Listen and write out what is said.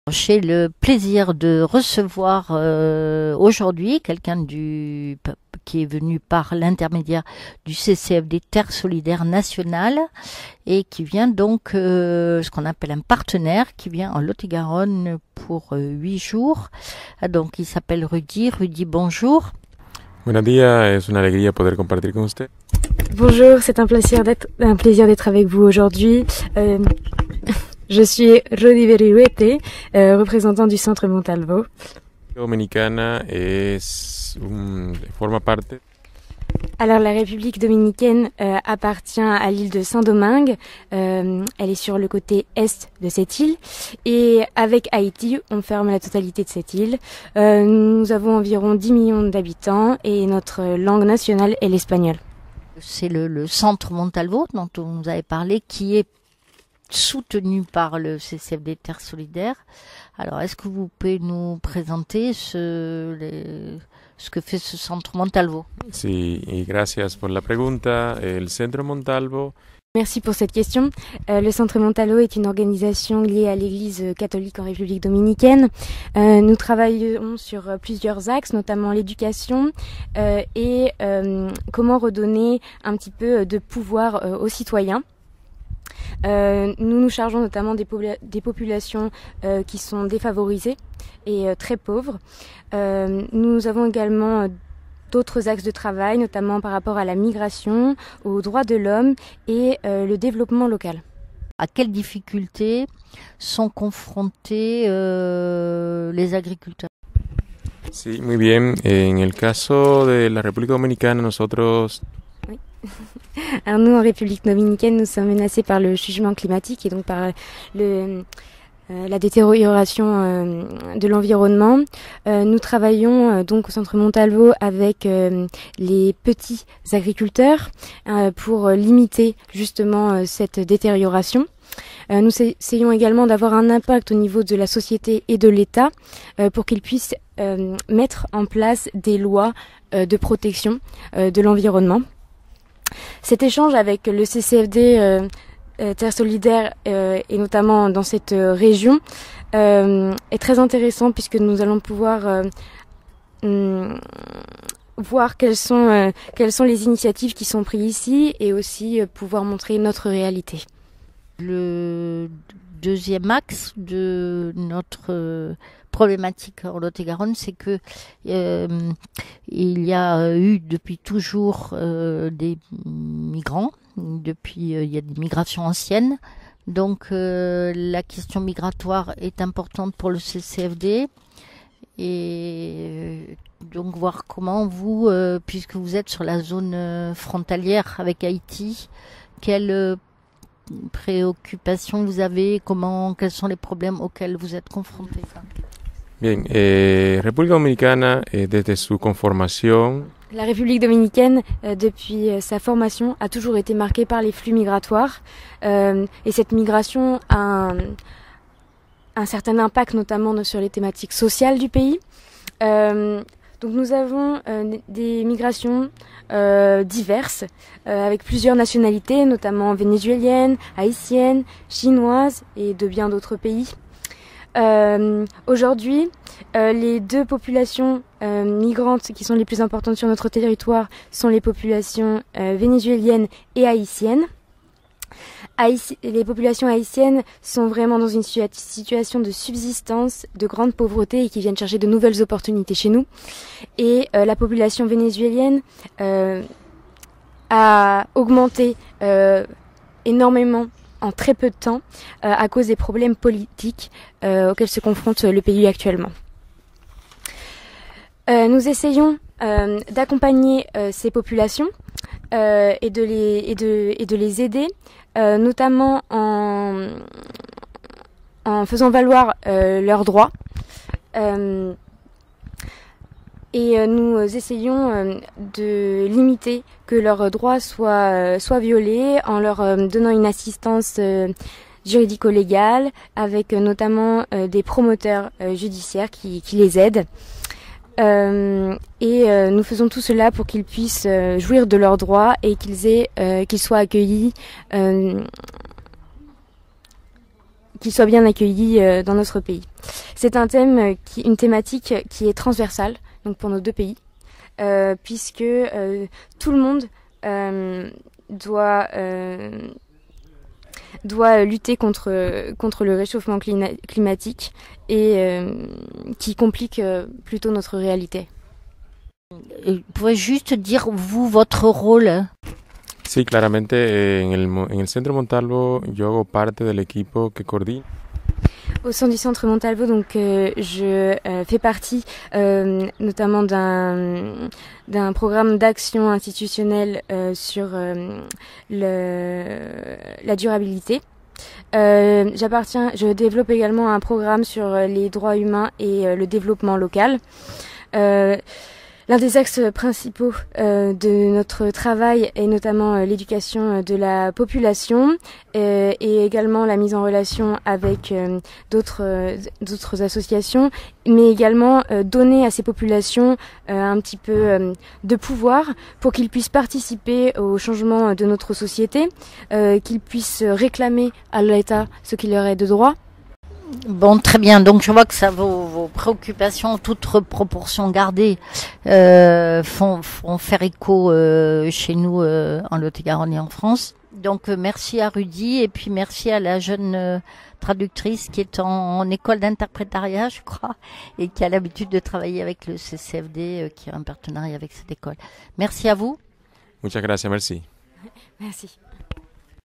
J'ai le plaisir de recevoir aujourd'hui quelqu'un qui est venu par l'intermédiaire du CCFD Terre Solidaire Nationale et qui vient donc, ce qu'on appelle un partenaire, qui vient en Lot-et-Garonne pour 8 jours. Donc il s'appelle Rudy. Rudy, bonjour. Buenos días, es una alegría poder compartir con usted. Bonjour, c'est un plaisir d'être avec vous aujourd'hui. Je suis Rudy Berruete, représentant du Centre Montalvo. Dominicana forma parte. Alors la République dominicaine appartient à l'île de Saint-Domingue. Elle est sur le côté est de cette île. Et avec Haïti, on ferme la totalité de cette île. Nous avons environ 10 millions d'habitants et notre langue nationale est l'espagnol. C'est le Centre Montalvo dont on nous avait parlé qui est soutenu par le CCFD Terre Solidaire. Alors, est-ce que vous pouvez nous présenter ce que fait ce Centre Montalvo? Sí, y gracias por la pregunta. El Centro Montalvo. Merci pour cette question. Le Centre Montalvo est une organisation liée à l'Église catholique en République dominicaine. Nous travaillons sur plusieurs axes, notamment l'éducation et comment redonner un petit peu de pouvoir aux citoyens. Nous nous chargeons notamment des populations qui sont défavorisées et très pauvres. Nous avons également d'autres axes de travail, notamment par rapport à la migration, aux droits de l'homme et le développement local. À quelles difficultés sont confrontés les agriculteurs? Sí, muy bien. En el caso de la República Dominicana, nosotros... Oui. Alors nous, en République dominicaine, nous sommes menacés par le changement climatique et donc par la détérioration de l'environnement. Nous travaillons donc au Centre Montalvo avec les petits agriculteurs pour limiter justement cette détérioration. Nous essayons également d'avoir un impact au niveau de la société et de l'État pour qu'ils puissent mettre en place des lois de protection de l'environnement. Cet échange avec le CCFD Terre Solidaire et notamment dans cette région est très intéressant puisque nous allons pouvoir voir quelles sont les initiatives qui sont prises ici et aussi pouvoir montrer notre réalité. Le deuxième axe de notre problématique en Lot-et-Garonne, c'est que il y a eu depuis toujours des migrants. Depuis, il y a des migrations anciennes. Donc, la question migratoire est importante pour le CCFD. Et donc, voir comment vous, puisque vous êtes sur la zone frontalière avec Haïti, quelles préoccupations vous avez, quels sont les problèmes auxquels vous êtes confrontés? Bien, República Dominicana, desde su conformación. La République dominicaine, depuis sa formation, a toujours été marquée par les flux migratoires. Et cette migration a un certain impact, notamment sur les thématiques sociales du pays. Donc nous avons des migrations diverses, avec plusieurs nationalités, notamment vénézuéliennes, haïtiennes, chinoises et de bien d'autres pays. Aujourd'hui, les deux populations migrantes qui sont les plus importantes sur notre territoire sont les populations vénézuéliennes et haïtiennes. Les populations haïtiennes sont vraiment dans une situation de subsistance, de grande pauvreté et qui viennent chercher de nouvelles opportunités chez nous. Et la population vénézuélienne a augmenté énormément en très peu de temps à cause des problèmes politiques auxquels se confronte le pays actuellement. Nous essayons d'accompagner ces populations et de les aider, notamment en faisant valoir leurs droits. Et nous essayons de limiter que leurs droits soient violés en leur donnant une assistance juridico-légale avec notamment des promoteurs judiciaires qui les aident. Nous faisons tout cela pour qu'ils puissent jouir de leurs droits et qu'ils soient accueillis qu'ils soient bien accueillis dans notre pays. C'est un thème, une thématique qui est transversale, donc pour nos deux pays, puisque tout le monde doit lutter contre le réchauffement climatique et qui complique plutôt notre réalité. Vous pouvez juste dire, vous, votre rôle? Sí, claramente en el Centro Montalvo yo hago parte del equipo que coordina. Au sein du Centre Montalvo, donc je fais partie notamment d'un programme d'action institutionnelle sur la durabilité. Je développe également un programme sur les droits humains et le développement local. L'un des axes principaux de notre travail est notamment l'éducation de la population et également la mise en relation avec d'autres associations, mais également donner à ces populations un petit peu de pouvoir pour qu'ils puissent participer au changement de notre société, qu'ils puissent réclamer à l'État ce qui leur est de droit. Bon, très bien. Donc, je vois que ça, vos préoccupations, toutes proportions gardées, font faire écho chez nous en Lot-et-Garonne et en France. Donc, merci à Rudy et puis merci à la jeune traductrice qui est en école d'interprétariat, je crois, et qui a l'habitude de travailler avec le CCFD, qui a un partenariat avec cette école. Merci à vous. Muchas gracias, merci. Merci.